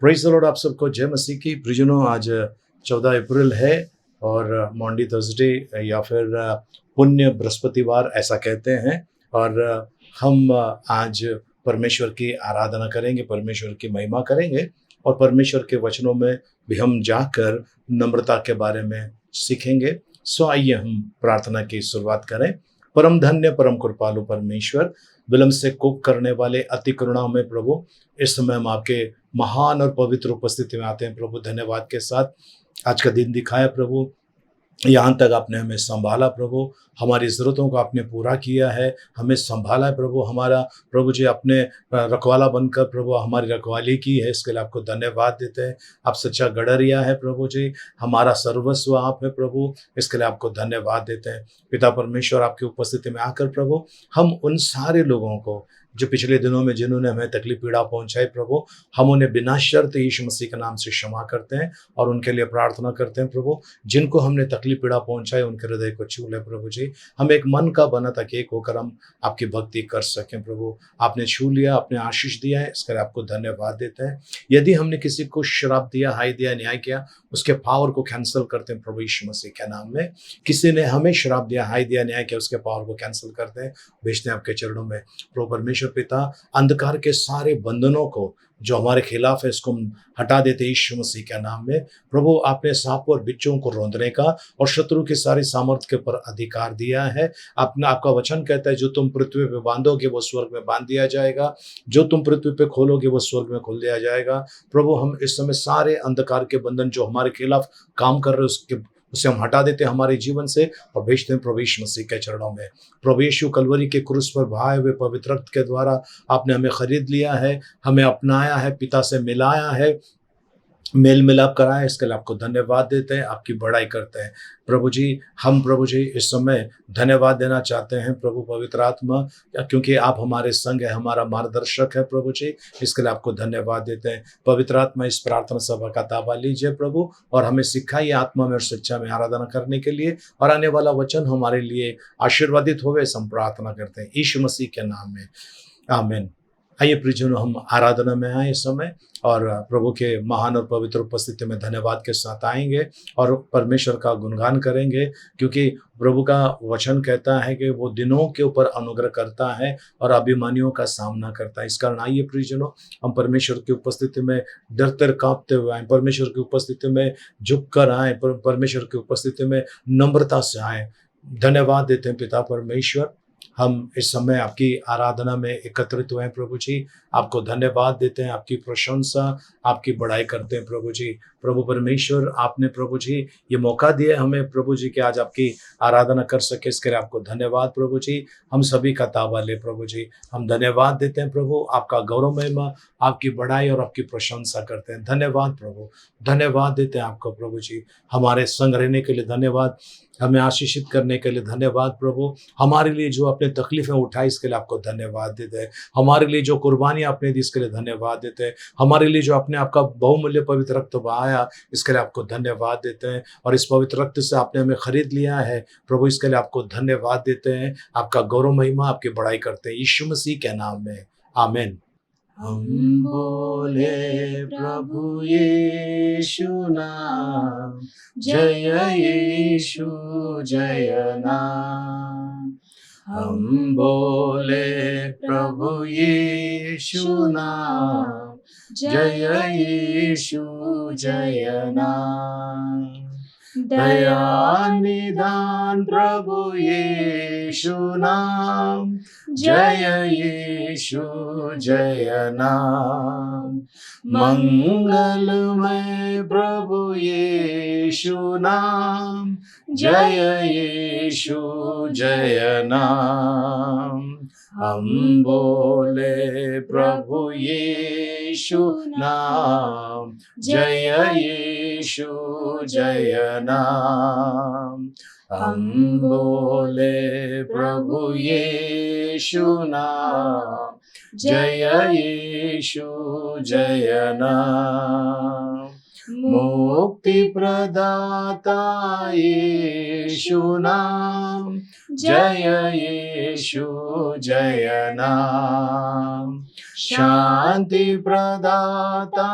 Praise the Lord. आप सबको जय मसीह की। प्रियजनों, आज 14 अप्रैल है और मॉन्डी थर्सडे या फिर पुण्य बृहस्पतिवार ऐसा कहते हैं। और हम आज परमेश्वर की आराधना करेंगे, परमेश्वर की महिमा करेंगे और परमेश्वर के वचनों में भी हम जाकर नम्रता के बारे में सीखेंगे। सो आइए हम प्रार्थना की शुरुआत करें। परम धन्य परम कृपालु परमेश्वर, विलंब से कोप करने वाले, अति करुणा में प्रभु, इस समय हम आपके महान और पवित्र उपस्थिति में आते हैं प्रभु। धन्यवाद के साथ आज का दिन दिखाया प्रभु, यहाँ तक आपने हमें संभाला प्रभु, हमारी ज़रूरतों को आपने पूरा किया है, हमें संभाला है प्रभु। हमारा प्रभु जी अपने रखवाला बनकर प्रभु हमारी रखवाली की है, इसके लिए आपको धन्यवाद देते हैं। आप सच्चा गडरिया है प्रभु जी, हमारा सर्वस्व आप है प्रभु, इसके लिए आपको धन्यवाद देते हैं। पिता परमेश्वर, आपकी उपस्थिति में आकर प्रभु हम उन सारे लोगों को जो पिछले दिनों में जिन्होंने हमें तकलीफ पीड़ा पहुंचाई प्रभु, हम उन्हें बिना शर्त यीशु मसीह के नाम से क्षमा करते हैं और उनके लिए प्रार्थना करते हैं प्रभु। जिनको हमने तकलीफ पीड़ा पहुंचाई उनके हृदय को छू ले प्रभु जी। हम एक मन का बना ताकि एक होकर हम आपकी भक्ति कर सकें प्रभु। आपने छू लिया, आपने आशीष दिया है, इसके लिए आपको धन्यवाद देते हैं। यदि हमने किसी को श्राप दिया, हाय दिया, न्याय किया, उसके पावर को कैंसिल करते हैं प्रभु यीशु मसीह के नाम में। किसी ने हमें श्राप दिया, हाय दिया, न्याय किया, उसके पावर को कैंसिल करते हैं, भेजते हैं आपके चरणों में प्रभु परमेश्वर पिता। अंधकार के सारे बंधनों को जो हमारे खिलाफ है इसको हम हटा देते यीशु मसीह के नाम में प्रभु। आपने सांपों और बिच्छों को रौंदने का और शत्रु की सारी सामर्थ्य के ऊपर अधिकार दिया है। आपका वचन कहता है, जो तुम पृथ्वी पे बांधोगे वो स्वर्ग में बांध दिया जाएगा, जो तुम पृथ्वी पे खोलोगे वो स्वर्ग में खोल दिया जाएगा प्रभु। हम इस समय सारे अंधकार के बंधन जो हमारे खिलाफ काम कर रहे हैं उसे हम हटा देते हैं हमारे जीवन से और भेजते हैं प्रभु यीशु मसीह के चरणों में। प्रभु यीशु कलवरी के क्रूस पर बहाए हुए पवित्र रक्त के द्वारा आपने हमें खरीद लिया है, हमें अपनाया है, पिता से मिलाया है, मेल मिलाप कराए, इसके लिए आपको धन्यवाद देते हैं, आपकी बड़ाई करते हैं प्रभु जी। हम प्रभु जी इस समय धन्यवाद देना चाहते हैं प्रभु पवित्र आत्मा, क्योंकि आप हमारे संग है, हमारा मार्गदर्शक है प्रभु जी, इसके लिए आपको धन्यवाद देते हैं। पवित्र आत्मा इस प्रार्थना सभा का ताबा लीजिए प्रभु और हमें सिखाइए आत्मा में और सच्चा में आराधना करने के लिए, और आने वाला वचन हमारे लिए आशीर्वादित होवे, हम प्रार्थना करते हैं यीशु मसीह के नाम में, आमीन। आइए प्रियजनों, हम आराधना में आए इस समय और प्रभु के महान और पवित्र उपस्थिति में धन्यवाद के साथ आएंगे और परमेश्वर का गुणगान करेंगे, क्योंकि प्रभु का वचन कहता है कि वो दिनों के ऊपर अनुग्रह करता है और अभिमानियों का सामना करता है। इस कारण आइए प्रियजनों, हम परमेश्वर की उपस्थिति में डरते कांपते हुए आए, परमेश्वर की उपस्थिति में झुक कर आए, परमेश्वर की उपस्थिति में नम्रता से आए। धन्यवाद देते हैं पिता परमेश्वर, हम इस समय आपकी आराधना में एकत्रित हुए हैं प्रभु जी। आपको धन्यवाद देते हैं, आपकी प्रशंसा, आपकी बड़ाई करते हैं प्रभु जी। प्रभु परमेश्वर, आपने प्रभु जी ये मौका दिया हमें प्रभु जी कि आज आपकी आराधना कर सके, इसके लिए आपको धन्यवाद प्रभु जी। हम सभी का ताबा ले प्रभु जी, हम धन्यवाद देते हैं प्रभु, आपका गौरव महिमा, आपकी बड़ाई और आपकी प्रशंसा करते हैं। धन्यवाद प्रभु, धन्यवाद देते हैं आपको प्रभु जी। हमारे संग रहने के लिए धन्यवाद, हमें आशीषित करने के लिए धन्यवाद प्रभु। हमारे लिए जो अपने तकलीफें उठाई इसके लिए आपको धन्यवाद देते हैं। हमारे लिए जो कुर्बानी आपने दी इसके लिए धन्यवाद देते हैं। हमारे लिए जो अपने आपका बहुमूल्य पवित्र रक्त बहाया इसके लिए आपको धन्यवाद देते हैं, और इस पवित्र रक्त से आपने हमें खरीद लिया है प्रभु, इसके लिए आपको धन्यवाद देते हैं। आपका गौरव महिमा, आपकी बड़ाई करते हैं यीशु मसीह के नाम में, आमीन। हम बोले प्रभु यीशु नाम, जय यीशु जय नाम। हम बोले प्रभु यीशु नाम, जय यीशु जय नाम। दया निदान प्रभु यीशु नाम, जय यीशु जय नाम। मंगलमय प्रभु यीशु नाम, जय यीशु जय नाम। हम बोले प्रभु यीशु नाम, जय यीशु जय नाम। हम बोले प्रभु यीशु नाम, जय यीशु जय नाम। मुक्ति प्रदाता यीशु नाम, जय यीशु जय नाम। शांति प्रदाता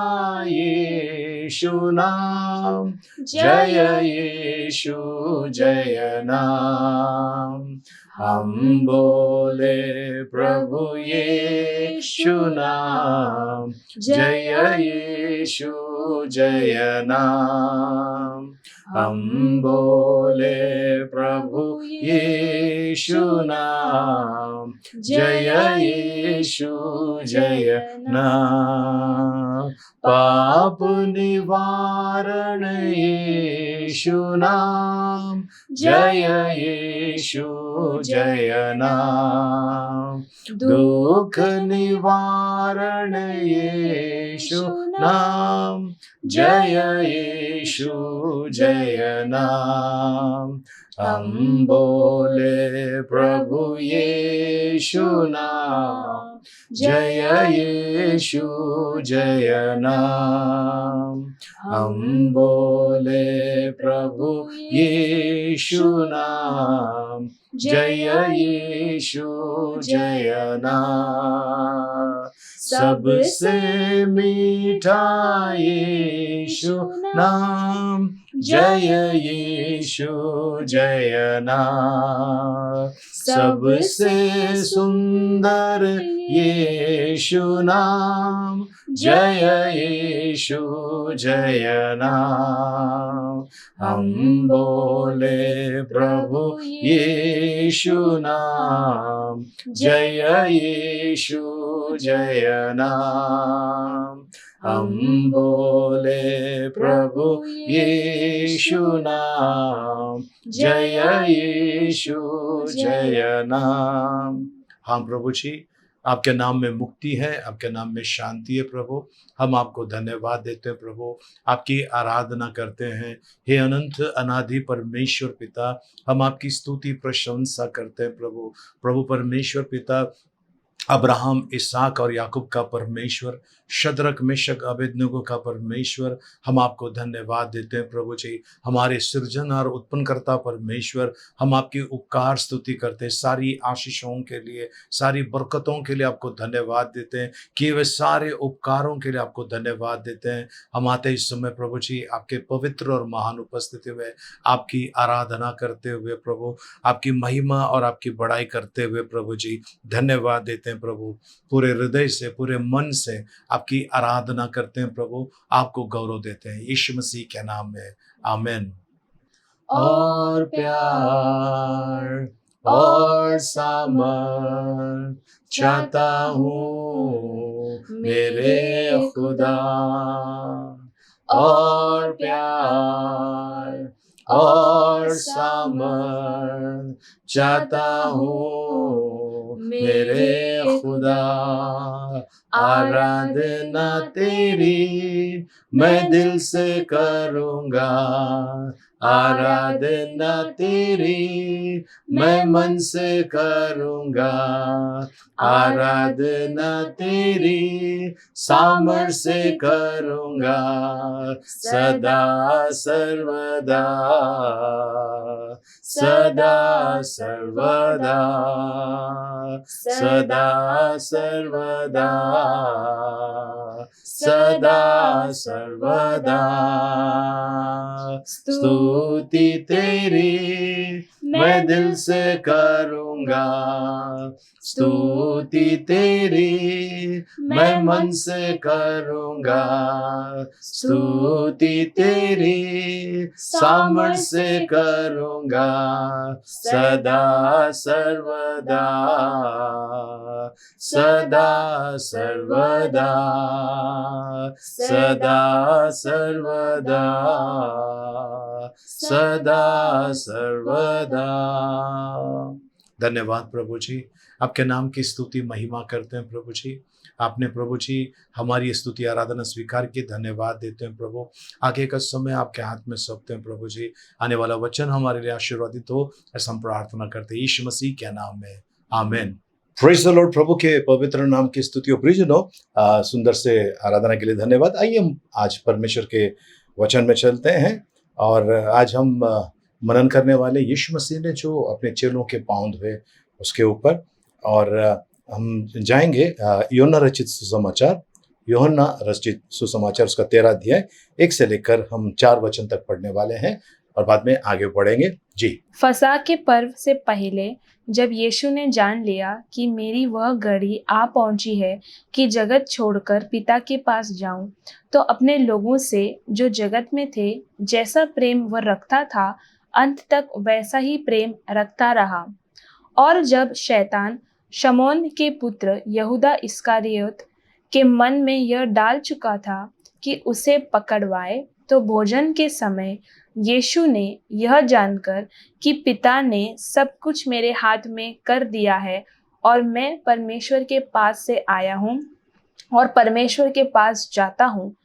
यीशु नाम, जय यीशु जय नाम। हम बोले प्रभु यीशु नाम, जय यीशु जय नाम। हम बोले प्रभु यीशु नाम, जय यीशु जय नाम। पाप निवारण यीशु नाम, जय यीशु जय नाम। दुख निवारण यीशु नाम, जय यीशु जय नाम। हम बोले प्रभु यीशु नाम, जय यीशु जय नाम। हम बोले प्रभु यीशु नाम, जय यीशु जय नाम। सबसे मीठा यीशु नाम, जय यीशु जय नाम। सबसे सुंदर यीशु नाम, जय यीशु जय नाम। हम बोले प्रभु यीशु नाम, जय यीशु जय नाम। हम बोले प्रभु यीशु नाम, जय यीशु जय नाम। हाँ प्रभु जी, आपके नाम में मुक्ति है, आपके नाम में शांति है प्रभु। हम आपको धन्यवाद देते हैं प्रभु, आपकी आराधना करते हैं। हे अनंत अनादि परमेश्वर पिता, हम आपकी स्तुति प्रशंसा करते हैं प्रभु। प्रभु परमेश्वर पिता, अब्राहम, इसहाक और याकूब का परमेश्वर, शद्रक, मेशक, अबेदनगो का परमेश्वर, हम आपको धन्यवाद देते हैं प्रभु जी। हमारे सृजन और उत्पन्नकर्ता परमेश्वर, हम आपकी उपकार स्तुति करते हैं। सारी आशीषों के लिए, सारी बरकतों के लिए आपको धन्यवाद देते हैं, किए हुए सारे उपकारों के लिए आपको धन्यवाद देते हैं। हम आते इस समय प्रभु जी आपके पवित्र और महान उपस्थिति में आपकी आराधना करते हुए प्रभु, आपकी महिमा और आपकी बड़ाई करते हुए प्रभु जी धन्यवाद देते हैं प्रभु। पूरे हृदय से, पूरे मन से आपकी आराधना करते हैं प्रभु, आपको गौरव देते हैं यीशु मसीह के नाम में, आमीन। और प्यार और सामर्थ चाहता हूँ मेरे खुदा, और प्यार और सामर्थ चाहता हूँ मेरे खुदा। आराधना तेरी मैं दिल से करूँगा, आराधना तेरी मैं मन से करूँगा, आराधना तेरी सामर्थ से करूँगा, सदा सर्वदा, सदा सर्वदा, सदा सर्वदा, सदा सर्वदा। स्तुति तेरी मैं दिल से करूँगा, स्तुति तेरी मैं मन से करूँगा, स्तुति तेरी सामर्थ से करूँगा, सदा सर्वदा, सदा सर्वदा, सदा सर्वदा, सदा सर्वदा। धन्यवाद प्रभु जी, आपके नाम की स्तुति महिमा करते हैं प्रभु जी। आपने प्रभु जी हमारी स्तुति आराधना स्वीकार की, धन्यवाद देते हैं प्रभु। आगे का समय आपके हाथ में सौंपते हैं प्रभु जी। आने वाला वचन हमारे लिए आशीर्वादित हो, ऐसा हम प्रार्थना करते हैं यीशु मसीह के नाम में, आमीन। Praise the Lord. प्रभु के पवित्र नाम की स्तुति हो। प्रियजनों, सुंदर से आराधना के लिए धन्यवाद। आइए हम आज परमेश्वर के वचन में चलते हैं और आज हम मनन करने वाले यीशु मसीह ने जो अपने चेलों के पांव धोए उसके ऊपर। और हम जाएंगे यूहन्ना रचित सुसमाचार उसका 13 अध्याय 1 से लेकर हम 4 वचन तक पढ़ने वाले हैं और बाद में आगे बढ़ेंगे। जी। फसह के पर्व से पहले जब यीशु ने जान लिया कि मेरी वह घड़ी आ पहुंची है कि जगत छोड़कर पिता के पास जाऊं, तो अपने लोगों से जो जगत में थे जैसा प्रेम वह रखता था, अंत तक वैसा ही प्रेम रखता रहा। और जब शैतान शमौन के पुत्र यहूदा इस्करियोत के मन में यह डाल चुका था कि उसे पकड़वाए, तो भोजन के समय यीशु ने यह जानकर कि पिता ने सब कुछ मेरे हाथ में कर दिया है और मैं परमेश्वर के पास से आया हूँ और परमेश्वर के पास जाता हूँ,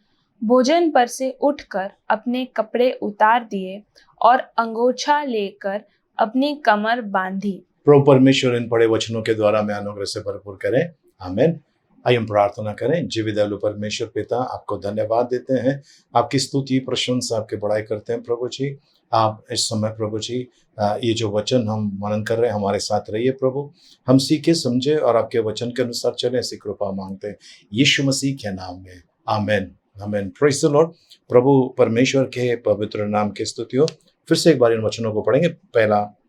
भोजन पर से उठकर अपने कपड़े उतार दिए और अंगोछा लेकर अपनी कमर बांधी। प्रभु परमेश्वर इन पढ़े वचनों के द्वारा में अनुग्रह से भरपूर करें। आमीन। आइए हम प्रार्थना करें। जीवित दयालु परमेश्वर पिता, आपको धन्यवाद देते हैं, आपकी स्तुति प्रशंसा आपकी बड़ाई करते हैं। प्रभु जी, आप इस समय प्रभु जी ये जो वचन हम मनन कर रहे हैं, हमारे साथ रहिए प्रभु। हम सीखे समझे और आपके वचन के अनुसार चले, ऐसी कृपा मांगते हैं यीशु मसीह के नाम में। आमीन। आमीन। Praise the Lord. प्रभु परमेश्वर के पवित्र नाम की स्तुति हो। फिर से एक बार इन वचनों को पढ़ेंगे।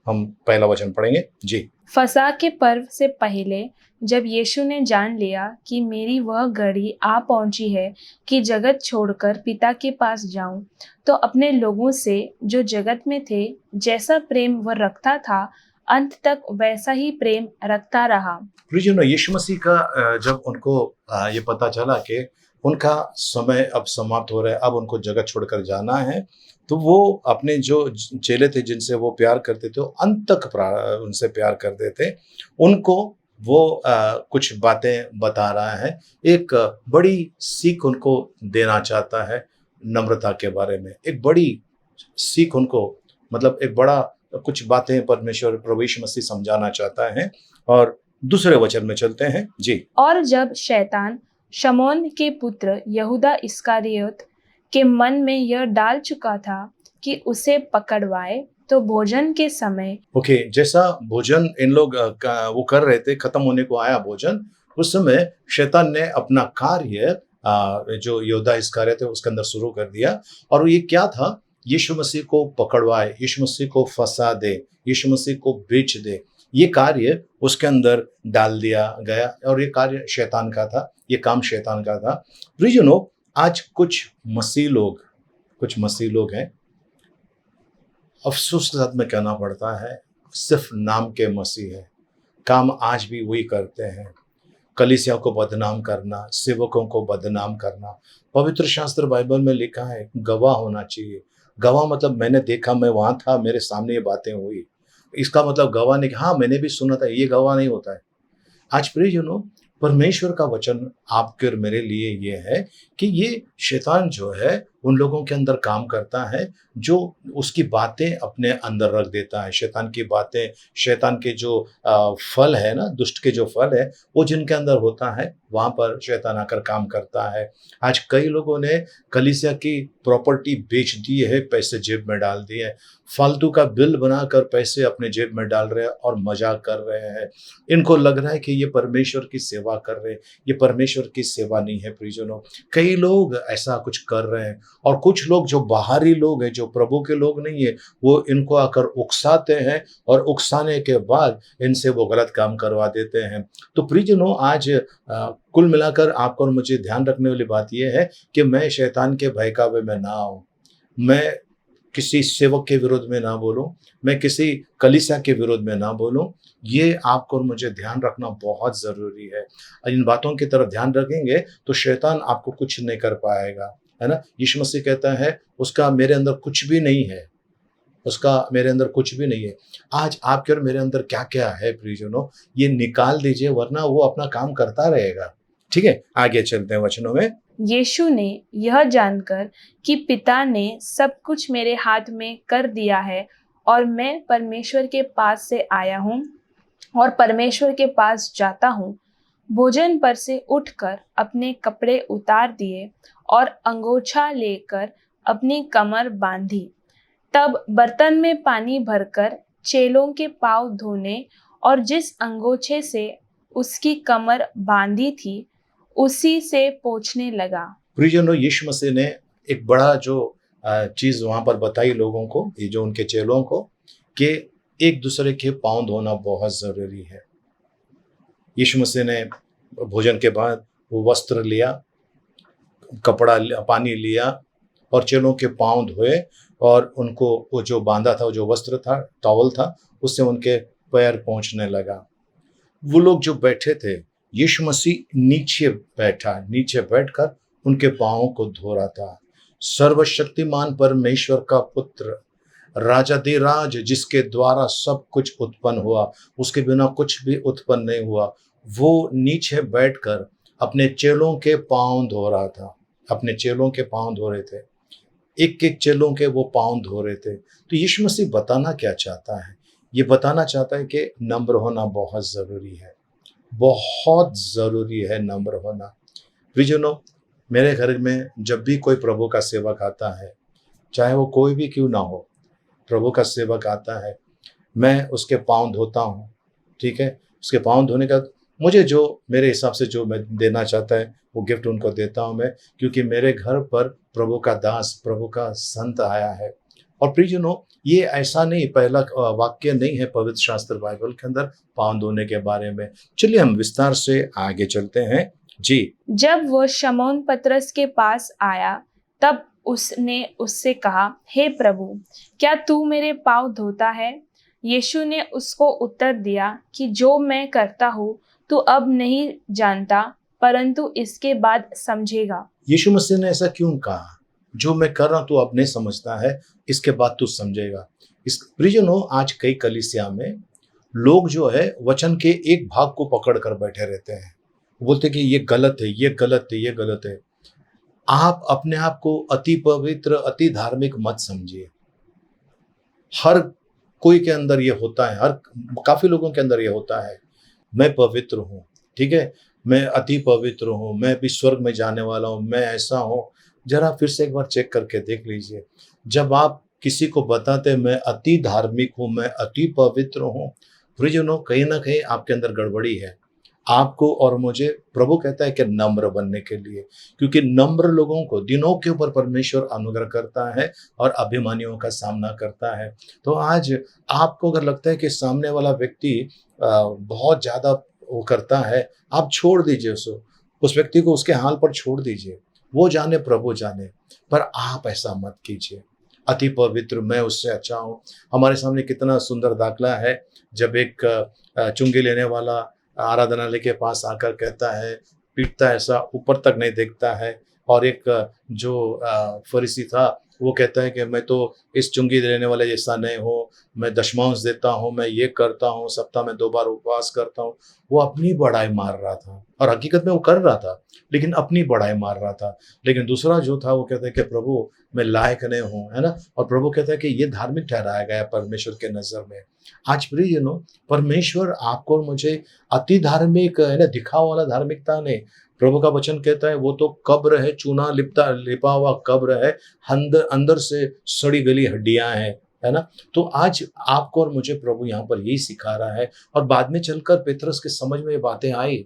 हम पहला वचन पढ़ेंगे। जी। फसह के पर्व से पहले जब यीशु ने जान लिया कि मेरी वह घड़ी आ पहुंची है कि जगत छोड़कर पिता के पास जाऊं, तो अपने लोगों से जो जगत में थे जैसा प्रेम वह रखता था, अंत तक वैसा ही प्रेम रखता रहा। प्रियजनों, यीशु मसीह का जब उनको ये पता चला कि उनका समय अब समाप्त हो रहा है, अब उनको जगत छोड़कर जाना है, तो वो अपने जो चेले थे जिनसे वो प्यार करते थे, वो अंत तक उनसे प्यार करते थे, उनको वो कुछ बातें बता रहा है। एक बड़ी सीख उनको देना चाहता है नम्रता के बारे में। एक बड़ी सीख उनको, मतलब एक बड़ा कुछ बातें परमेश्वर प्रभु यीशु मसीह समझाना चाहता है। और दूसरे वचन में चलते हैं। जी। और जब शैतान शमौन के पुत्र यहूदा इस्करियोत के मन में यह डाल चुका था कि उसे पकड़वाए, तो भोजन के समय ओके, जैसा भोजन इन लोग वो कर रहे थे, खत्म होने को आया भोजन, उस समय शैतान ने अपना कार्य जो यहूदा इस्करियोत है उसके अंदर शुरू कर दिया। और ये क्या था? यीशु मसीह को पकड़वाए, यीशु मसीह को फंसा दे, यीशु मसीह को बेच दे, ये कार्य उसके अंदर डाल दिया गया। और ये कार्य शैतान का था, ये काम शैतान का था। प्रियजनों, आज कुछ मसीह लोग हैं, अफसोस के साथ में कहना पड़ता है, सिर्फ नाम के मसीह है, काम आज भी वही करते हैं। कलीसिया को बदनाम करना, सेवकों को बदनाम करना। पवित्र शास्त्र बाइबल में लिखा है गवाह होना चाहिए। गवाह मतलब मैंने देखा, मैं वहां था, मेरे सामने ये बातें हुई। इसका मतलब गवाह नहीं कि हाँ मैंने भी सुना था, ये गवाह नहीं होता है। आज प्रियजनों, परमेश्वर का वचन आपके और मेरे लिए ये है कि ये शैतान जो है उन लोगों के अंदर काम करता है जो उसकी बातें अपने अंदर रख देता है। शैतान की बातें, शैतान के जो फल है ना, दुष्ट के जो फल है, वो जिनके अंदर होता है वहाँ पर शैतान आकर काम करता है। आज कई लोगों ने कलीसिया की प्रॉपर्टी बेच दी है, पैसे जेब में डाल दिए हैं, फालतू का बिल बनाकर पैसे अपने जेब में डाल रहे हैं और मजाक कर रहे हैं। इनको लग रहा है कि ये परमेश्वर की सेवा कर रहे हैं। ये परमेश्वर की सेवा नहीं है प्रियजनों। कई लोग ऐसा कुछ कर रहे हैं और कुछ लोग जो बाहरी लोग हैं, जो प्रभु के लोग नहीं है, वो इनको आकर उकसाते हैं और उकसाने के बाद इनसे वो गलत काम करवा देते हैं। तो प्रियजनों, आज कुल मिलाकर आपको और मुझे ध्यान रखने वाली बात यह है कि मैं शैतान के बहकावे में ना आऊं, मैं किसी सेवक के विरोध में ना बोलूं, मैं किसी कलीसिया के विरोध में ना बोलूं। ये आपको और मुझे ध्यान रखना बहुत ज़रूरी है। इन बातों की तरफ ध्यान रखेंगे तो शैतान आपको कुछ नहीं कर पाएगा, है ना। यीशु मसीह कहता है उसका मेरे अंदर कुछ भी नहीं है, उसका मेरे अंदर कुछ भी नहीं है। आज आपके और मेरे अंदर क्या क्या है प्रियजनों, ये निकाल दीजिए, वरना वो अपना काम करता रहेगा। ठीक है, आगे चलते हैं वचनों में। यीशु ने यह जानकर कि पिता ने सब कुछ मेरे हाथ में कर दिया है और मैं परमेश्वर के पास से आया हूँ और परमेश्वर के पास जाता हूँ, भोजन पर से उठकर अपने कपड़े उतार दिए और अंगोछा लेकर अपनी कमर बांधी। तब बर्तन में पानी भरकर चेलों के पाँव धोने और जिस अंगोछे से उसकी कमर बांधी थी उसी से पोंछने लगा। प्रियजनों, यीशु मसीह ने एक बड़ा जो चीज वहां पर बताई लोगों को, ये जो उनके चेलों को, कि एक दूसरे के पांव धोना बहुत जरूरी है। यीशु मसीह ने भोजन के बाद वो वस्त्र लिया, पानी लिया और चेलों के पांव धोए और उनको वो जो बांधा था, वो जो वस्त्र था, टॉवल था, उससे उनके पैर पोंछने लगा। वो लोग जो बैठे थे, यीशु मसीह नीचे बैठकर उनके पांवों को धो रहा था। सर्वशक्तिमान परमेश्वर का पुत्र, राजाधिराज, जिसके द्वारा सब कुछ उत्पन्न हुआ, उसके बिना कुछ भी उत्पन्न नहीं हुआ, वो नीचे बैठकर अपने चेलों के पांव धो रहा था। अपने चेलों के पांव धो रहे थे, एक एक चेलों के वो पांव धो रहे थे। तो यीशु मसीह बताना क्या चाहता है? ये बताना चाहता है कि नम्र होना बहुत जरूरी है, बहुत जरूरी है नम्र होना। प्रियजनों, मेरे घर में जब भी कोई प्रभु का सेवक आता है, चाहे वो कोई भी क्यों ना हो, प्रभु का सेवक आता है, मैं उसके पांव धोता हूँ। ठीक है, उसके पांव धोने का मुझे जो मेरे हिसाब से जो मैं देना चाहता है वो गिफ्ट उनको देता हूँ मैं, क्योंकि मेरे घर पर प्रभु का दास, प्रभु का संत आया है। और प्रियजनों, ये ऐसा नहीं, पहला वाक्य नहीं है पवित्र शास्त्र बाइबल के अंदर पांव धोने के बारे में। चलिए हम विस्तार से आगे चलते हैं जी। जब वो शमौन पतरस के पास आया तब उसने उससे कहा, हे प्रभु, क्या तू मेरे पाँव धोता है? यीशु ने उसको उत्तर दिया कि जो मैं करता हूँ तू अब नहीं जानता, परंतु इसके बाद समझेगा। यीशु मसीह ने ऐसा क्यों कहा? जो मैं कर रहा हूं तू अब नहीं समझता है, इसके बाद तू समझेगा। इस प्रियजनों, आज कई कलीसिया में लोग जो है वचन के एक भाग को पकड़ कर बैठे रहते हैं, बोलते कि ये गलत है, ये गलत है, ये गलत है। आप अपने आप को अति पवित्र, अति धार्मिक मत समझिए। हर कोई के अंदर ये होता है, काफी लोगों के अंदर ये होता है, मैं पवित्र हूँ, ठीक है, मैं अति पवित्र हूँ, मैं भी स्वर्ग में जाने वाला हूँ, मैं ऐसा हूँ। जरा फिर से एक बार चेक करके देख लीजिए। जब आप किसी को बताते मैं अति धार्मिक हूँ, मैं अति पवित्र हूँ, प्रियजनों, कहीं ना कहीं आपके अंदर गड़बड़ी है। आपको और मुझे प्रभु कहता है कि नम्र बनने के लिए, क्योंकि नम्र लोगों को दिनों के ऊपर परमेश्वर अनुग्रह करता है और अभिमानियों का सामना करता है। तो आज आपको अगर लगता है कि सामने वाला व्यक्ति बहुत ज्यादा वो करता है, आप छोड़ दीजिए उस व्यक्ति को उसके हाल पर छोड़ दीजिए, वो जाने, प्रभु जाने, पर आप ऐसा मत कीजिए। अति पवित्र, मैं उससे अच्छा हूँ। हमारे सामने कितना सुंदर दाखला है, जब एक चुंगी लेने वाला आराधनालय के पास आकर कहता है, पीटता है, ऐसा ऊपर तक नहीं देखता है, और एक जो फरीसी था वो कहता है कि मैं तो इस चुंगी लेने वाले जैसा नहीं हूँ, मैं दशमांश देता हूँ, मैं ये करता हूँ, सप्ताह में 2 बार उपवास करता हूँ। वो अपनी बड़ाई मार रहा था, और हकीकत में वो कर रहा था, लेकिन अपनी बड़ाई मार रहा था। लेकिन दूसरा जो था वो कहता है कि प्रभु मैं लायक नहीं हूँ, है ना, और प्रभु कहता है कि ये धार्मिक ठहराया गया परमेश्वर के नजर में। आज प्रियजनों, परमेश्वर आपको और मुझे अति धार्मिक, है ना, दिखावा वाला धार्मिकता नहीं। प्रभु का वचन कहता है वो तो कब्र है, चूना लिपा हुआ कब्र है, अंदर से सड़ी गली हड्डियां हैं, है ना। तो आज आपको और मुझे प्रभु यहाँ पर यही सिखा रहा है। और बाद में चलकर पेत्रस के समझ में ये बातें आई,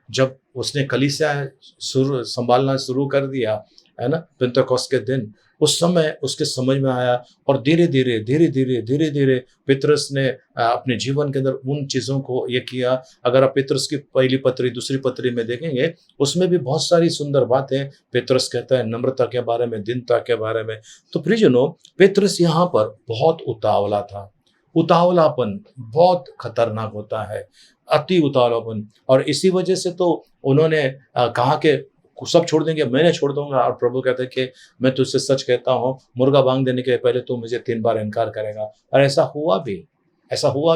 जब उसने कलीसिया संभालना शुरू कर दिया, है ना, पेंतेकोस्त के दिन, उस समय उसके समझ में आया। और धीरे धीरे पेत्रस ने अपने जीवन के अंदर उन चीजों को ये किया। अगर आप पेत्रस की पहली पत्री, दूसरी पत्री में देखेंगे, उसमें भी बहुत सारी सुंदर बातें पेत्रस कहता है नम्रता के बारे में, दीनता के बारे में। तो प्रियजनों, पेत्रस यहाँ पर बहुत उतावला था। उतावलापन बहुत खतरनाक होता है, अति उतावलापन। और इसी वजह से तो उन्होंने कहा कि सब छोड़ देंगे, मैंने छोड़ दूंगा। और प्रभु कहते हैं कि मैं तुझसे सच कहता हूँ, मुर्गा बांग देने के पहले तू मुझे 3 बार इनकार करेगा। और ऐसा हुआ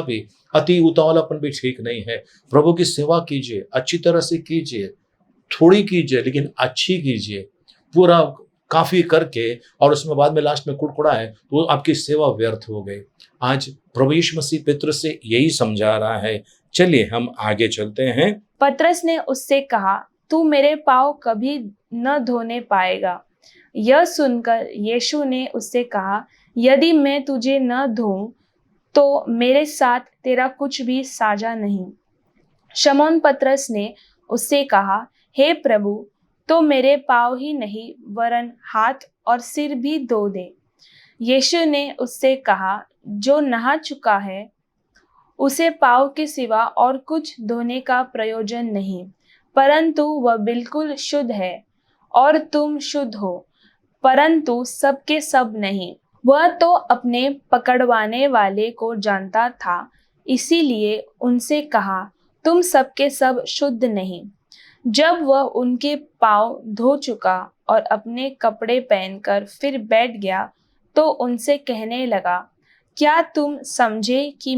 भी। अति उतावलापन भी ठीक नहीं है। प्रभु की सेवा कीजिए, अच्छी तरह से कीजिए, थोड़ी कीजिए लेकिन अच्छी कीजिए, पूरा काफी करके, और उसमें बाद में लास्ट में कुड़कुड़ा है तो आपकी सेवा व्यर्थ हो गई। आज प्रभु यीशु मसीह पेत्रस से यही समझा रहा है। चलिए हम आगे चलते हैं। पतरस ने उससे कहा, तू मेरे पाँव कभी न धोने पाएगा। यह सुनकर यीशु ने उससे कहा, यदि मैं तुझे न धोऊं तो मेरे साथ तेरा कुछ भी साझा नहीं। शमौन पतरस ने उससे कहा, हे प्रभु, तो मेरे पाँव ही नहीं वरन हाथ और सिर भी धो दे। यीशु ने उससे कहा, जो नहा चुका है उसे पाँव के सिवा और कुछ धोने का प्रयोजन नहीं, परंतु वह बिल्कुल शुद्ध है। और तुम शुद्ध हो, परंतु सब के सब नहीं। वह तो अपने पकड़वाने वाले को जानता था, इसीलिए उनसे कहा, तुम सब के सब शुद्ध नहीं। जब वह उनके पाँव धो चुका और अपने कपड़े पहनकर फिर बैठ गया, तो उनसे कहने लगा, क्या तुम समझे कि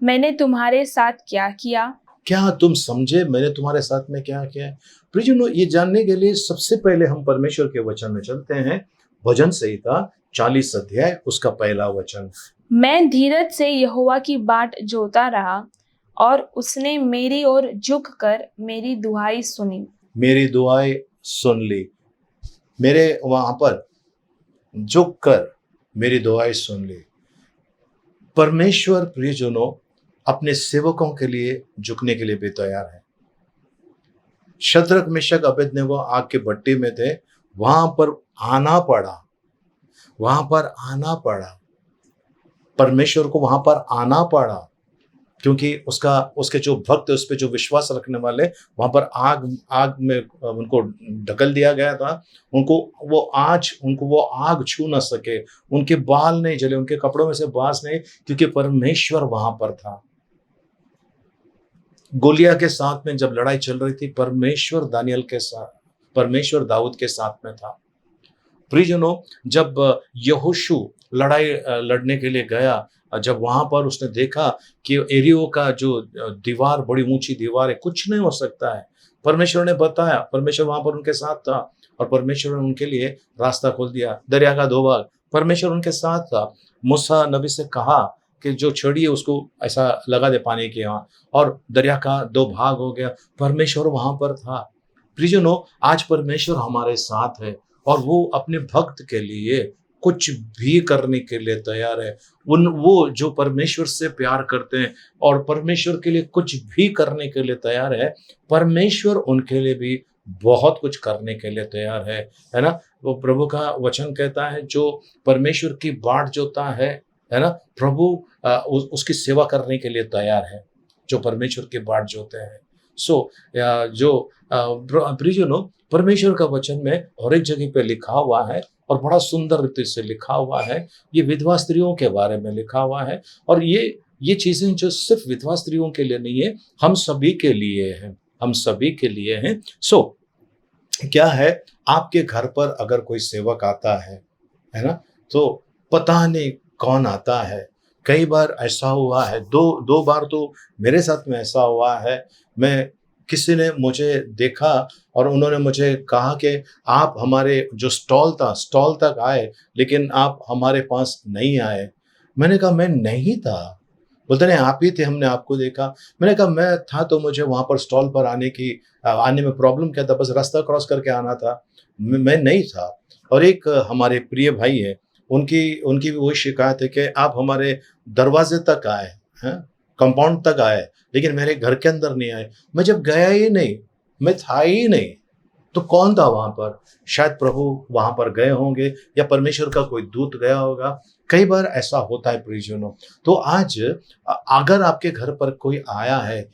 मैंने तुम्हारे साथ क्या किया? क्या तुम समझे मैंने तुम्हारे साथ में क्या किया है? प्रियजनों, ये जानने के लिए सबसे पहले हम परमेश्वर के वचन में चलते हैं। भजन संहिता 40 अध्याय उसका पहला वचन। मैं धीरज से यहोवा की बाट जोता रहा, और उसने मेरी ओर झुक कर मेरी दुहाई सुनी। मेरी दुआएं सुन ली। मेरे वहां पर झुक कर मेरी दुआएं सुन ली। परमेश्वर प्रियजनों अपने सेवकों के लिए झुकने के लिए भी तैयार है। शद्रक मेशक अबेदनगो आग के भट्टी में थे, वहां पर आना पड़ा, वहां पर आना पड़ा, परमेश्वर को वहां पर आना पड़ा, क्योंकि उसके जो भक्त, उस पर जो विश्वास रखने वाले, वहां पर आग में उनको ढकल दिया गया था। उनको वो आग छू न सके, उनके बाल नहीं जले, उनके कपड़ों में से बांस नहीं, क्योंकि परमेश्वर वहां पर था। गोलिया के साथ में जब लड़ाई चल रही थी, परमेश्वर दाऊद के साथ में था। प्रियजनों, जब यहोशू लड़ाई लड़ने के लिए गया, जब वहां पर उसने देखा कि एरियो का जो दीवार, बड़ी ऊंची दीवार है, कुछ नहीं हो सकता है, परमेश्वर ने बताया, परमेश्वर वहां पर उनके साथ था और परमेश्वर ने उनके लिए रास्ता खोल दिया। दरिया का 2 भाग, परमेश्वर उनके साथ था। मूसा नबी से कहा कि जो छड़ी है उसको ऐसा लगा दे पानी के यहाँ, और दरिया का 2 भाग हो गया। परमेश्वर वहां पर था। प्रियजनों, आज परमेश्वर हमारे साथ है और वो अपने भक्त के लिए कुछ भी करने के लिए तैयार है। वो जो परमेश्वर से प्यार करते हैं और परमेश्वर के लिए कुछ भी करने के लिए तैयार है, परमेश्वर उनके लिए भी बहुत कुछ करने के लिए तैयार है ना। वो प्रभु का वचन कहता है, जो परमेश्वर की बाट जोता है ना, प्रभु उसकी सेवा करने के लिए तैयार है, जो परमेश्वर की बाट जोते हैं। जो प्रियजनों, परमेश्वर का वचन में हर एक जगह पे लिखा हुआ है और बड़ा सुंदर रीति से लिखा हुआ है। ये विधवा स्त्रियों के बारे में लिखा हुआ है, और ये चीजें जो सिर्फ विधवा स्त्रियों के लिए नहीं है, हम सभी के लिए है, हम सभी के लिए हैं। क्या है, आपके घर पर अगर कोई सेवक आता है ना, तो पता नहीं कौन आता है। कई बार ऐसा हुआ है, दो बार तो मेरे साथ में ऐसा हुआ है। किसी ने मुझे देखा और उन्होंने मुझे कहा कि आप हमारे जो स्टॉल तक आए, लेकिन आप हमारे पास नहीं आए। मैंने कहा मैं नहीं था। बोलते नहीं, आप ही थे, हमने आपको देखा। मैंने कहा मैं था तो मुझे वहां पर स्टॉल पर आने में प्रॉब्लम क्या था, बस रास्ता क्रॉस करके आना था, मैं नहीं था। और एक हमारे प्रिय भाई है, उनकी भी वही शिकायत है कि आप हमारे दरवाजे तक आए हैं, कंपाउंड तक आए, लेकिन मेरे घर के अंदर नहीं आए। मैं जब गया ही नहीं, मैं था ही नहीं, तो कौन था वहां पर? शायद प्रभु वहां पर गए होंगे या परमेश्वर का कोई दूत गया होगा। कई बार ऐसा होता है प्रियजनों। तो आज अगर आपके घर पर कोई आया है,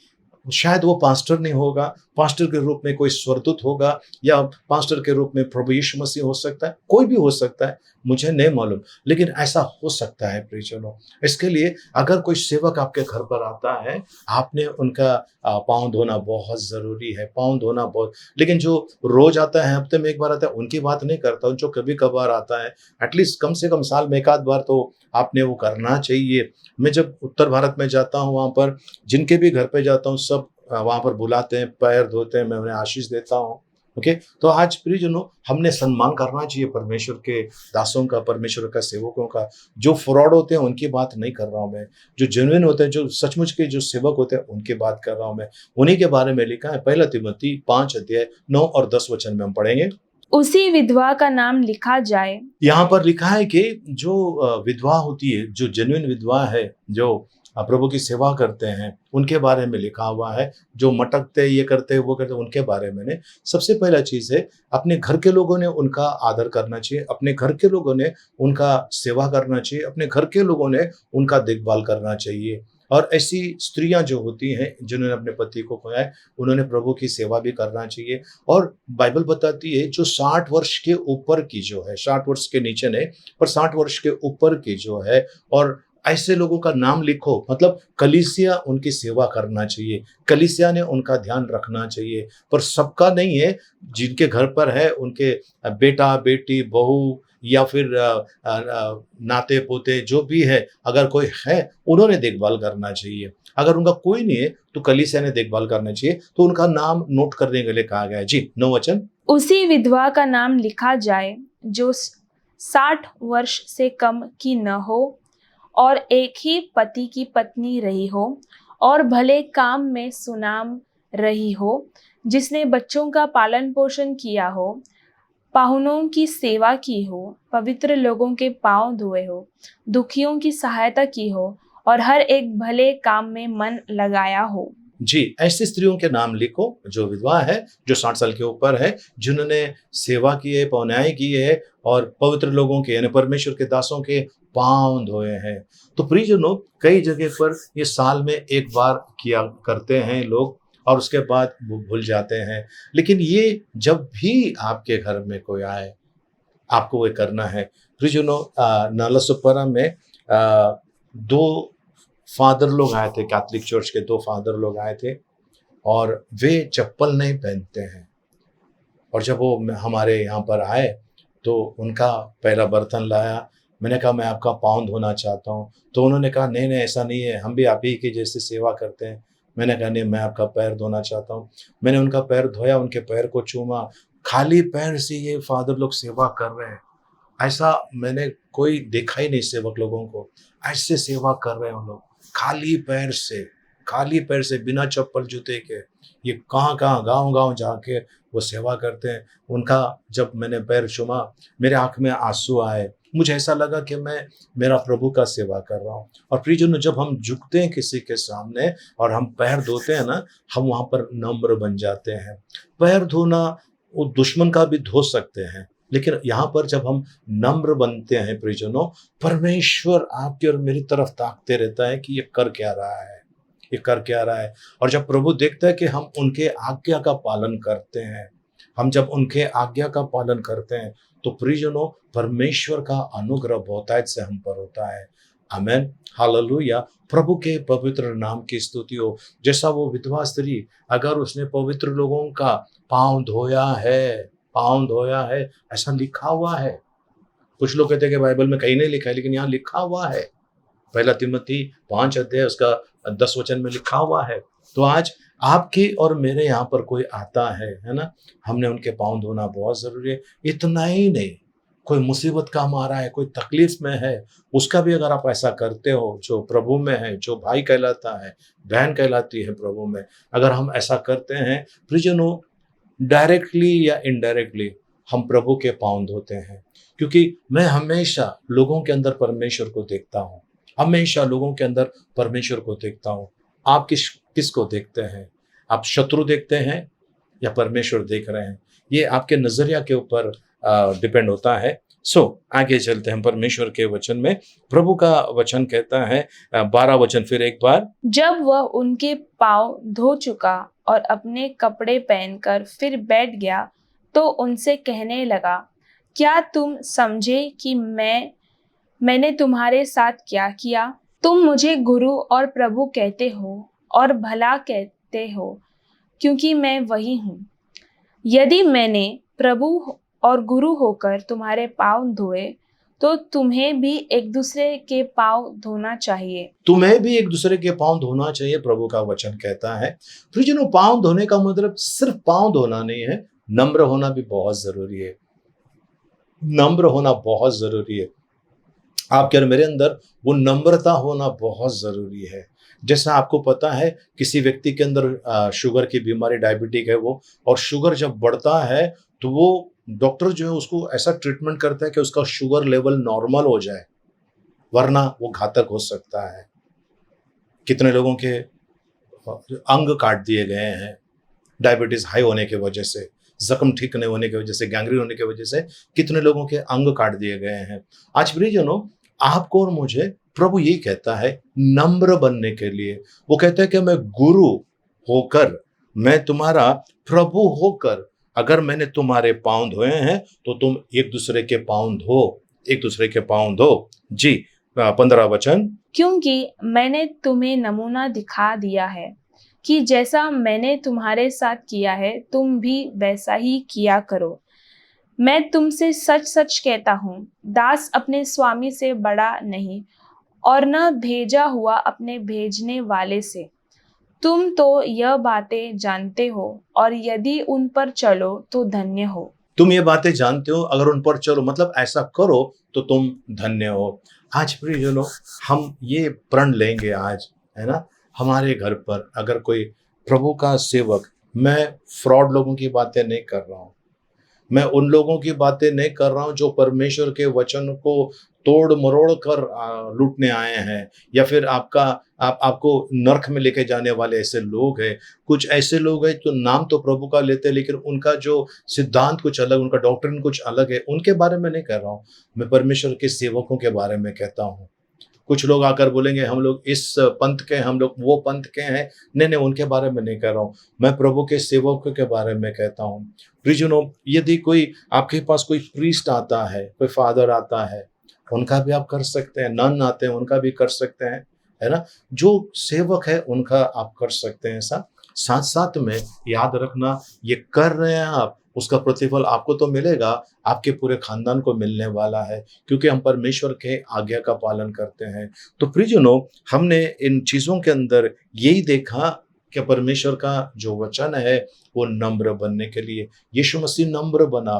शायद वो पास्टर नहीं होगा, पास्टर के रूप में कोई स्वर्गदूत होगा, या पास्टर के रूप में प्रभु यीशु मसीह हो सकता है, कोई भी हो सकता है, मुझे नहीं मालूम, लेकिन ऐसा हो सकता है प्रियजनों। इसके लिए अगर कोई सेवक आपके घर पर आता है, आपने उनका पाँव धोना बहुत जरूरी है, पाँव धोना बहुत। लेकिन जो रोज आता है, हफ्ते में एक बार आता है, उनकी बात नहीं करता। जो कभी कभार आता है, एटलीस्ट कम से कम साल में 1 आध बार तो आपने वो करना चाहिए। मैं जब उत्तर भारत में जाता हूँ, वहाँ पर जिनके भी घर पे जाता हूँ, सब वहाँ पर बुलाते हैं, पैर धोते हैं, मैं उन्हें आशीष देता हूँ। ओके, तो आज प्रियजनों, हमने सम्मान करना चाहिए परमेश्वर के दासों का, परमेश्वर का सेवकों का। जो फ्रॉड होते हैं उनकी बात नहीं कर रहा हूँ मैं, जो जेन्युइन होते हैं, जो सचमुच के जो सेवक होते हैं, उनकी बात कर रहा हूँ मैं। उन्हीं के बारे में लिखा है। 1 तिमोथी 5 अध्याय 9 और 10 वचन में हम पढ़ेंगे। उसी विधवा का नाम लिखा जाए। यहाँ पर लिखा है कि जो विधवा होती है, जो जेन्युइन विधवा है, जो प्रभु की सेवा करते हैं उनके बारे में लिखा हुआ है। जो मटकते ये करते वो करते उनके बारे में नहीं। सबसे पहला चीज़ है अपने घर के लोगों ने उनका आदर करना चाहिए, अपने घर के लोगों ने उनका सेवा करना चाहिए, अपने घर के लोगों ने उनका देखभाल करना चाहिए। और ऐसी स्त्रियां जो होती हैं जिन्होंने अपने पति को खोया है उन्होंने प्रभु की सेवा भी करना चाहिए। और बाइबल बताती है जो 60 वर्ष के ऊपर की जो है, 60 वर्ष के नीचे नहीं पर 60 वर्ष के ऊपर की जो है, और ऐसे लोगों का नाम लिखो, मतलब कलीसिया उनकी सेवा करना चाहिए, कलीसिया ने उनका ध्यान रखना चाहिए। पर सबका नहीं है, जिनके घर पर है उनके बेटा बेटी बहू या फिर नाते पोते जो भी है, अगर कोई है उन्होंने देखभाल करना चाहिए। अगर उनका कोई नहीं है तो कलीसिया ने देखभाल करना चाहिए। तो उनका नाम नोट करने के लिए कहा गया है। जी 9 वचन। उसी विधवा का नाम लिखा जाए जो 60 वर्ष से कम की न हो और एक ही पति की पत्नी रही हो और भले काम में सुनाम रही हो, जिसने बच्चों का पालन पोषण किया हो, पाहुनों की सेवा की हो, पवित्र लोगों के पांव धोए हो, दुखियों की सहायता की हो और हर एक भले काम में मन लगाया हो। जी, ऐसी स्त्रियों के नाम लिखो जो विधवा है, जो 60 साल के ऊपर है, जिन्होंने सेवा की है, पौन्याई की है और पवित्र लोगों के यानी परमेश्वर के दासों के पांव धोए हैं। तो प्रियजनों, कई जगह पर ये साल में एक बार किया करते हैं लोग और उसके बाद वो भूल जाते हैं। लेकिन ये जब भी आपके घर में कोई आए, आपको वो करना है। प्रियजनों, नालासोपारा में 2 फादर लोग आए थे, कैथोलिक चर्च के 2 फादर लोग आए थे और वे चप्पल नहीं पहनते हैं। और जब वो हमारे यहाँ पर आए तो उनका पहला बर्तन लाया। मैंने कहा मैं आपका पाँव धोना चाहता हूँ। तो उन्होंने कहा नहीं नहीं ऐसा नहीं है, हम भी आप ही की जैसे सेवा करते हैं। मैंने कहा नहीं, मैं आपका पैर धोना चाहता हूँ। मैंने उनका पैर धोया, उनके पैर को चूमा। खाली पैर से ये फादर लोग सेवा कर रहे हैं। ऐसा मैंने कोई देखा ही नहीं सेवक लोगों को, ऐसे सेवा कर रहे हैं उन लोग खाली पैर से बिना चप्पल जूते के। ये कहाँ गांव जाके वो सेवा करते हैं। उनका जब मैंने पैर छुमा मेरे आंख में आंसू आए। मुझे ऐसा लगा कि मैं मेरा प्रभु का सेवा कर रहा हूँ। और प्रियजनों, जब हम झुकते हैं किसी के सामने और हम पैर धोते हैं ना, हम वहाँ पर नम्र बन जाते हैं। पैर धोना वो दुश्मन का भी धो सकते हैं, लेकिन यहाँ पर जब हम नम्र बनते हैं प्रियजनों, परमेश्वर आपकी और मेरी तरफ ताकते रहता है कि ये कर क्या रहा है, ये कर क्या रहा है। और जब प्रभु देखता है कि हम उनके आज्ञा का पालन करते हैं, हम जब उनके आज्ञा का पालन करते हैं, तो प्रियजनों परमेश्वर का अनुग्रह बहुतायत से हम पर होता है। आमेन, हालेलुया। प्रभु के पवित्र नाम की स्तुति हो। जैसा वो विधवा स्त्री, अगर उसने पवित्र लोगों का पाँव धोया है, ऐसा लिखा हुआ है। कुछ लोग कहते हैं कि बाइबल में कहीं नहीं लिखा है, लेकिन यहाँ लिखा हुआ है। 1 तिमोथी 5 अध्याय उसका 10 वचन में लिखा हुआ है। तो आज आपके और मेरे यहाँ पर कोई आता है ना, हमने उनके पाँव धोना बहुत जरूरी है। इतना ही नहीं, कोई मुसीबत का मारा है, कोई तकलीफ में है, उसका भी अगर आप ऐसा करते हो, जो प्रभु में है, जो भाई कहलाता है, बहन कहलाती है प्रभु में, अगर हम ऐसा करते हैं प्रियजनों, डायरेक्टली या इनडायरेक्टली हम प्रभु के पाँव धोते हैं। क्योंकि मैं हमेशा लोगों के अंदर परमेश्वर को देखता हूँ, हमेशा लोगों के अंदर परमेश्वर को देखता हूँ। आप किसको देखते हैं? आप शत्रु देखते हैं या परमेश्वर देख रहे हैं? ये आपके नजरिया के ऊपर डिपेंड होता है। आगे चलते हैं परमेश्वर के वचन में। प्रभु का वचन कहता है 12 वचन फिर एक बार, जब वह उनके पाँव धो चुका और अपने कपड़े पहनकर फिर बैठ गया तो उनसे कहने लगा, क्या तुम समझे कि मैंने तुम्हारे साथ क्या किया? तुम मुझे गुरु और प्रभु कहते हो और भला कहते हो, क्योंकि मैं वही हूँ। यदि मैंने प्रभु और गुरु होकर तुम्हारे पाँव धोए तो तुम्हें भी एक दूसरे के पाँव धोना चाहिए। तुम्हें भी एक दूसरे के पाँव धोना चाहिए, प्रभु का वचन कहता है। प्रियजनों, पाँव धोने का मतलब सिर्फ पाँव धोना नहीं है, नम्र होना भी बहुत जरूरी है। नम्र होना बहुत जरूरी है। आपके और मेरे अंदर वो नम्रता होना बहुत जरूरी है। जैसा आपको पता है किसी व्यक्ति के अंदर शुगर की बीमारी, डायबिटिक है वो, और शुगर जब बढ़ता है तो वो डॉक्टर जो है उसको ऐसा ट्रीटमेंट करता है कि उसका शुगर लेवल नॉर्मल हो जाए, वरना वो घातक हो सकता है। कितने लोगों के अंग काट दिए गए हैं डायबिटीज हाई होने की वजह से, जख्म ठीक नहीं होने की वजह से, गैंग्रीन होने की वजह से कितने लोगों के अंग काट दिए गए हैं। आज प्रियजनों, आपको और मुझे प्रभु यही कहता है नम्र बनने के लिए। वो कहता है कि मैं गुरु होकर, मैं तुम्हारा प्रभु होकर, अगर मैंने तुम्हारे पांव धोए हैं तो तुम एक दूसरे के पांव धो, एक दूसरे के पांव धो। जी 15 वचन, क्योंकि मैंने तुम्हें नमूना दिखा दिया है कि जैसा मैंने तुम्हारे साथ किया है तुम भी वैसा ही किया करो। मैं तुमसे सच सच कहता हूँ, दास अपने स्वामी से बड़ा नहीं और न भेजा हुआ अपने भेजने वाले से। तुम तो यह बातें जानते हो और यदि उन पर चलो तो धन्य हो। तुम ये बातें जानते हो, अगर उन पर चलो मतलब ऐसा करो तो तुम धन्य हो। आज प्रियजनों, हम ये प्रण लेंगे आज, है ना, हमारे घर पर अगर कोई प्रभु का सेवक, मैं फ्रॉड लोगों की बातें नहीं कर रहा हूँ, मैं उन लोगों की बातें नहीं कर रहा हूँ जो परमेश्वर के वचन को तोड़ मरोड़ कर लूटने आए हैं, या फिर आपको नरक में लेके जाने वाले ऐसे लोग हैं। कुछ ऐसे लोग हैं जो नाम तो प्रभु का लेते हैं लेकिन उनका जो सिद्धांत कुछ अलग, उनका डॉक्ट्रिन कुछ अलग है। उनके बारे में नहीं कह रहा हूँ, मैं परमेश्वर के सेवकों के बारे में कहता हूँ। कुछ लोग आकर बोलेंगे हम लोग इस पंथ के, हम लोग वो पंथ के हैं। नहीं नहीं, उनके बारे में नहीं कह रहा हूँ, मैं प्रभु के सेवकों के बारे में कहता हूँ। प्रियजनों, यदि कोई आपके पास कोई प्रीस्ट आता है, कोई फादर आता है, उनका भी आप कर सकते हैं। नन आते हैं, उनका भी कर सकते हैं, है ना। जो सेवक है उनका आप कर सकते हैं। ऐसा साथ साथ में याद रखना, ये कर रहे हैं आप, उसका प्रतिफल आपको तो मिलेगा, आपके पूरे खानदान को मिलने वाला है, क्योंकि हम परमेश्वर के आज्ञा का पालन करते हैं। तो प्रियजनों, हमने इन चीजों के अंदर यही देखा कि परमेश्वर का जो वचन है वो नम्र बनने के लिए, यीशु मसीह नम्र बना।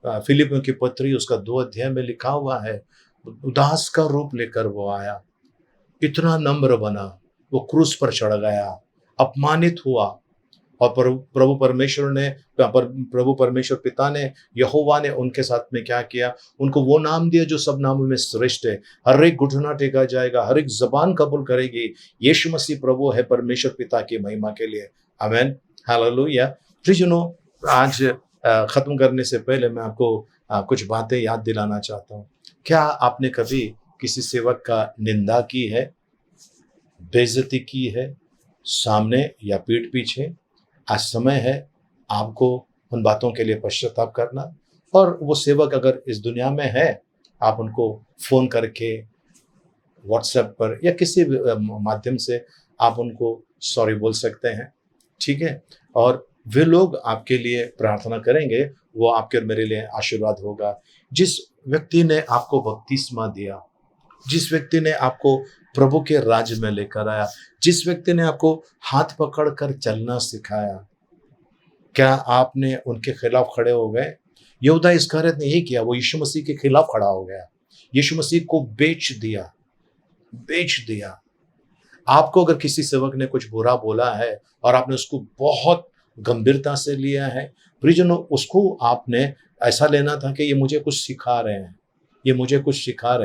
फिलिपियों की पत्री उसका 2 अध्याय में लिखा हुआ है, उदास का रूप लेकर वो आया, इतना नम्र बना, वो क्रूस पर चढ़ गया, अपमानित हुआ, और प्रभु परमेश्वर पिता ने, यहोवा ने उनके साथ में क्या किया, उनको वो नाम दिया जो सब नामों में श्रेष्ठ है। हर एक घुटना टेका जाएगा, हर एक जबान कबूल करेगी यीशु मसीह प्रभु है, परमेश्वर पिता की महिमा के लिए। आमीन, हालेलुया। प्रियजनों, आज खत्म करने से पहले मैं आपको कुछ बातें याद दिलाना चाहता हूँ। क्या आपने कभी किसी सेवक का निंदा की है, बेइज्जती की है, सामने या पीठ पीछे? आज समय है आपको उन बातों के लिए पश्चाताप करना, और वो सेवक अगर इस दुनिया में है, आप उनको फोन करके, व्हाट्सएप पर या किसी भी माध्यम से आप उनको सॉरी बोल सकते हैं, ठीक है। और वे लोग आपके लिए प्रार्थना करेंगे, वो आपके और मेरे लिए आशीर्वाद होगा। जिस व्यक्ति ने आपको बपतिस्मा दिया, जिस व्यक्ति ने आपको प्रभु के राज्य में लेकर आया, जिस व्यक्ति ने आपको हाथ पकड़कर चलना सिखाया, क्या आपने उनके खिलाफ खड़े हो गए? यहूदा इस्करियोत ने यही किया, वो यीशु मसीह के खिलाफ खड़ा हो गया, यीशु मसीह को बेच दिया। आपको अगर किसी सेवक ने कुछ बुरा बोला है और आपने उसको बहुत गंभीरता से लिया है, प्रियजनों, उसको आपने ऐसा लेना था कि ये मुझे कुछ सिखा रहे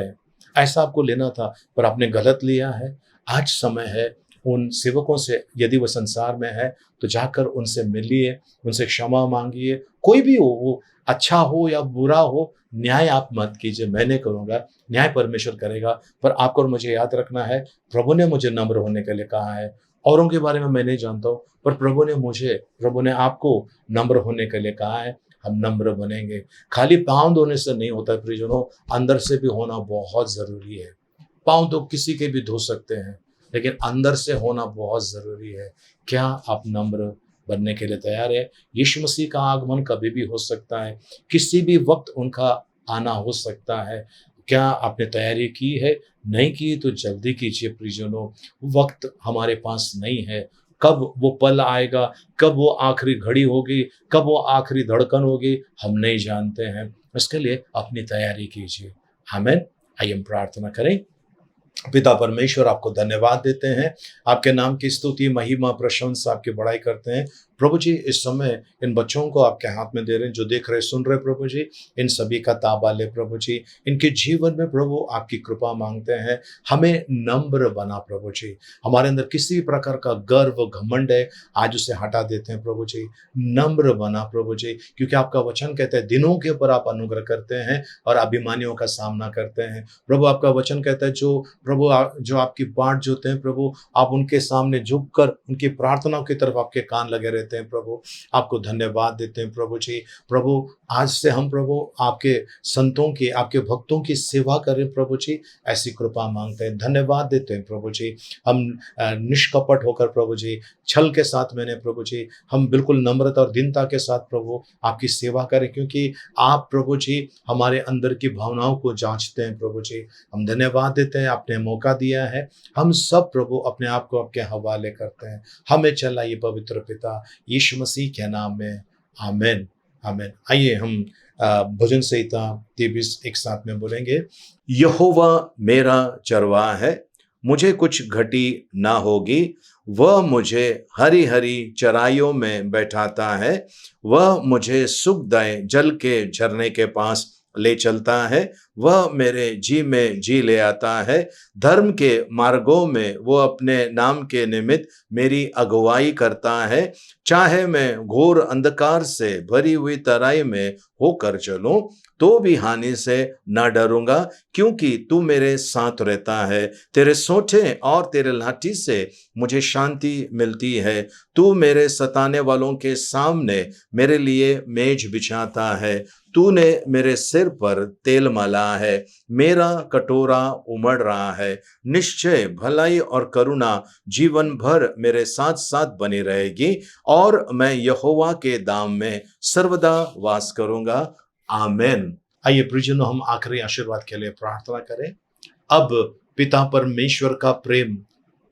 हैं, ऐसा आपको लेना था, पर आपने गलत लिया है। आज समय है उन सेवकों से, यदि वो संसार में है तो जाकर उनसे मिलिए, उनसे क्षमा मांगिए। कोई भी हो, वो अच्छा हो या बुरा हो, न्याय आप मत कीजिए, मैं नहीं करूँगा, न्याय परमेश्वर करेगा। पर आपको और मुझे याद रखना है, प्रभु ने मुझे नम्र होने के लिए कहा है। औरों के बारे में मैं नहीं जानता हूँ, पर प्रभु ने आपको नम्र होने के लिए कहा है। हम नम्र बनेंगे। खाली पाँव धोने से नहीं होता है प्रियजनों, अंदर से भी होना बहुत ज़रूरी है। पाँव तो किसी के भी धो सकते हैं, लेकिन अंदर से होना बहुत ज़रूरी है। क्या आप नम्र बनने के लिए तैयार है? यीशु मसीह का आगमन कभी भी हो सकता है, किसी भी वक्त उनका आना हो सकता है। क्या आपने तैयारी की है? नहीं की तो जल्दी कीजिए प्रियजनों, वक्त हमारे पास नहीं है। कब वो पल आएगा, कब वो आखिरी घड़ी होगी, कब वो आखिरी धड़कन होगी, हम नहीं जानते हैं। इसके लिए अपनी तैयारी कीजिए। आमीन। आइए हम प्रार्थना करें। पिता परमेश्वर, आपको धन्यवाद देते हैं, आपके नाम की स्तुति, महिमा, प्रशंसा, आपकी बड़ाई करते हैं। प्रभु जी इस समय इन बच्चों को आपके हाथ में दे रहे हैं, जो देख रहे सुन रहे प्रभु जी, इन सभी का ताबा ले प्रभु जी। इनके जीवन में प्रभु आपकी कृपा मांगते हैं, हमें नम्र बना प्रभु जी। हमारे अंदर किसी प्रकार का गर्व घमंड है, आज उसे हटा देते हैं प्रभु जी। नम्र बना प्रभु जी, क्योंकि आपका वचन कहता है दिनों के ऊपर आप अनुग्रह करते हैं और अभिमानियों का सामना करते हैं। प्रभु आपका वचन कहता है जो प्रभु जो आपकी बाट जोते हैं प्रभु, आप उनके सामने झुककर उनकी प्रार्थनाओं की तरफ आपके कान लगे रहते हैं प्रभु। आपको धन्यवाद देते हैं प्रभु जी। प्रभु आज से हम प्रभु आपके संतों की, आपके भक्तों की सेवा करें प्रभु जी, ऐसी कृपा मांगते हैं। धन्यवाद देते हैं प्रभु जी। हम निष्कपट होकर प्रभु जी, छल के साथ मैंने प्रभु जी, हम बिल्कुल नम्रता और दीनता के साथ प्रभु आपकी सेवा करें, क्योंकि आप प्रभु जी हमारे अंदर की भावनाओं को जांचते हैं प्रभु जी। हम धन्यवाद देते हैं, आपने मौका दिया है। हम सब प्रभु अपने आप को आपके हवाले करते हैं। हमें चलाइए पवित्र पिता यीशु मसीह के नाम में, आमीन आमीन। आइए हम भजन संहिता 23 एक साथ में बोलेंगे। यहोवा मेरा चरवाहा है, मुझे कुछ घटी ना होगी। वह मुझे हरी हरी चराइयों में बैठाता है। वह मुझे सुखदायक जल के झरने के पास ले चलता है। वह मेरे जी में जी ले आता है। धर्म के मार्गों में वो अपने नाम के निमित्त मेरी अगुवाई करता है। चाहे मैं घोर अंधकार से भरी हुई तराई में होकर चलूं तो भी हानि से न डरूंगा, क्योंकि तू मेरे साथ रहता है। तेरे सोंठे और तेरे लाठी से मुझे शांति मिलती है। तू मेरे सताने वालों के सामने मेरे लिए मेज बिछाता है। तूने मेरे सिर पर तेल मला है। मेरा कटोरा उमड़ रहा है। निश्चय भलाई और करुणा जीवन भर मेरे साथ साथ बनी रहेगी, और मैं यहोवा के धाम में सर्वदा वास करूंगा। आमीन। आइए प्रियजनों, हम आखिरी आशीर्वाद के लिए प्रार्थना करें। अब पिता परमेश्वर का प्रेम,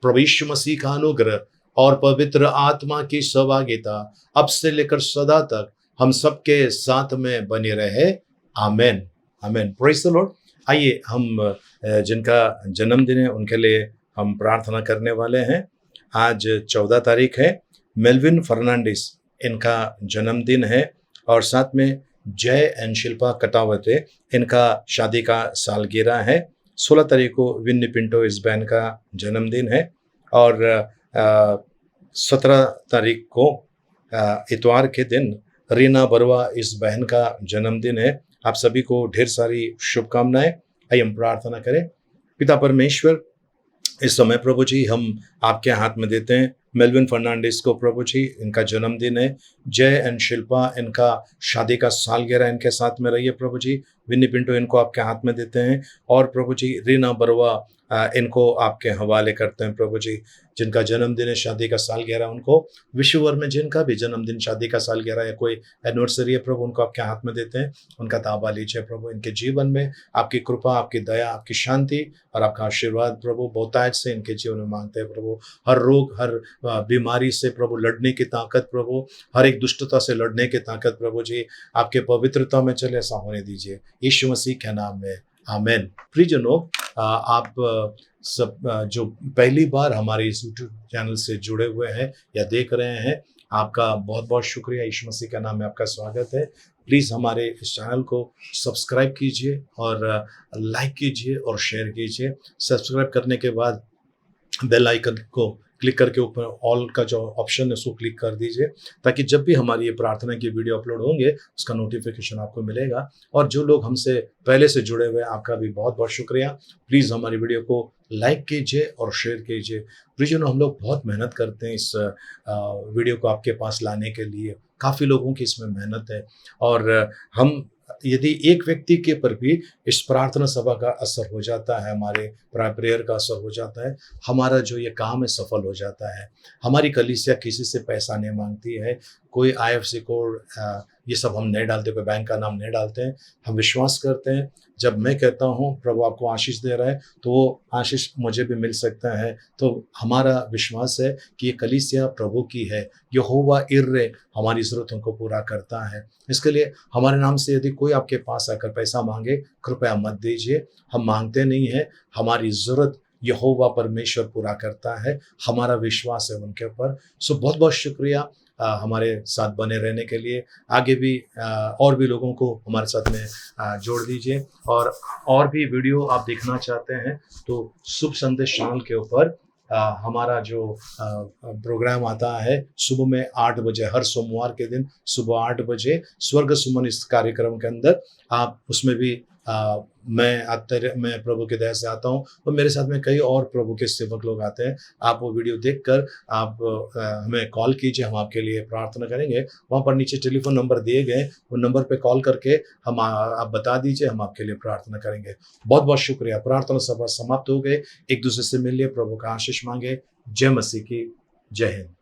प्रभु यीशु मसीह का अनुग्रह और पवित्र आत्मा की सहभागिता अब से लेकर सदा तक हम सबके साथ में बनी रहे। आमीन आमीन। Praise the Lord. आइए हम जिनका जन्मदिन है उनके लिए हम प्रार्थना करने वाले हैं। आज 14 तारीख है, मेलविन फर्नांडिस इनका जन्मदिन है, और साथ में जय एंड शिल्पा कटावते इनका शादी का सालगिरह है। 16 तारीख को विन्नी पिंटो इस बहन का जन्मदिन है, और 17 तारीख को इतवार के दिन रीना बरवा इस बहन का जन्मदिन है। आप सभी को ढेर सारी शुभकामनाएं। आइए हम प्रार्थना करें। पिता परमेश्वर, इस समय प्रभु जी हम आपके हाथ में देते हैं मेलविन फर्नांडिस को। प्रभु जी इनका जन्मदिन है। जय एंड शिल्पा इनका शादी का सालगिरह इनके साथ में रहिए प्रभु जी। विन्नी पिंटो इनको आपके हाथ में देते हैं, और प्रभु जी रीना बरवा इनको आपके हवाले करते हैं प्रभु जी, जिनका जन्मदिन है, शादी का सालगिरह। उनको विश्व भर में जिनका भी जन्मदिन, शादी का सालगिरह या कोई एनिवर्सरी है प्रभु, उनको आपके हाथ में देते हैं। उनका ताबा लीजिए प्रभु। इनके जीवन में आपकी कृपा, आपकी दया, आपकी शांति और आपका आशीर्वाद प्रभु बहुतायत से इनके जीवन में मांगते हैं प्रभु। हर रोग, हर बीमारी से प्रभु लड़ने की ताकत प्रभु, हर एक दुष्टता से लड़ने की ताकत प्रभु जी आपके पवित्रता में चले, ऐसा होने दीजिए यीशु मसीह के नाम में। आमीन। प्रियजनों, आप सब जो पहली बार हमारे इस यूट्यूब चैनल से जुड़े हुए हैं या देख रहे हैं, आपका बहुत बहुत शुक्रिया। यीशु मसीह का नाम में आपका स्वागत है। प्लीज़ हमारे इस चैनल को सब्सक्राइब कीजिए और लाइक कीजिए और शेयर कीजिए। सब्सक्राइब करने के बाद बेल आइकन को क्लिक करके ऊपर ऑल का जो ऑप्शन है उसको क्लिक कर दीजिए, ताकि जब भी हमारी ये प्रार्थना की वीडियो अपलोड होंगे उसका नोटिफिकेशन आपको मिलेगा। और जो लोग हमसे पहले से जुड़े हुए हैं, आपका भी बहुत बहुत शुक्रिया। प्लीज़ हमारी वीडियो को लाइक कीजिए और शेयर कीजिए। प्रियजनों, हम लोग बहुत मेहनत करते हैं इस वीडियो को आपके पास लाने के लिए। काफ़ी लोगों की इसमें मेहनत है, और हम यदि एक व्यक्ति के पर भी इस प्रार्थना सभा का असर हो जाता है, हमारे प्रेयर का असर हो जाता है, हमारा जो ये काम है सफल हो जाता है। हमारी कलीसिया किसी से पैसा नहीं मांगती है, कोई IFC कोड ये सब हम नहीं डालते, कोई बैंक का नाम नहीं डालते हैं। हम विश्वास करते हैं, जब मैं कहता हूँ प्रभु आपको आशीष दे रहा है, तो वो आशीष मुझे भी मिल सकता है। तो हमारा विश्वास है कि ये कलीसिया प्रभु की है। यहोवा इर्रे हमारी ज़रूरतों को पूरा करता है। इसके लिए हमारे नाम से यदि कोई आपके पास आकर पैसा मांगे, कृपया मत दीजिए। हम मांगते नहीं हैं, हमारी ज़रूरत यहोवा परमेश्वर पूरा करता है। हमारा विश्वास है उनके ऊपर। सो बहुत बहुत शुक्रिया। हमारे साथ बने रहने के लिए। आगे भी और भी लोगों को हमारे साथ में जोड़ दीजिए, और भी वीडियो आप देखना चाहते हैं तो शुभ संदेश चैनल के ऊपर हमारा जो प्रोग्राम आता है सुबह में 8 बजे, हर सोमवार के दिन सुबह 8 बजे स्वर्ग सुमन इस कार्यक्रम के अंदर आप उसमें भी मैं प्रभु की दया से आता हूँ और मेरे साथ में कई और प्रभु के सेवक लोग आते हैं। आप वो वीडियो देखकर आप हमें कॉल कीजिए, हम आपके लिए प्रार्थना करेंगे। वहाँ पर नीचे टेलीफोन नंबर दिए गए, उन नंबर पे कॉल करके हम आप बता दीजिए, हम आपके लिए प्रार्थना करेंगे। बहुत बहुत शुक्रिया। प्रार्थना सभा समाप्त हो गए। एक दूसरे से मिलिए, प्रभु का आशीष मांगे। जय मसीह की। जय हिंद।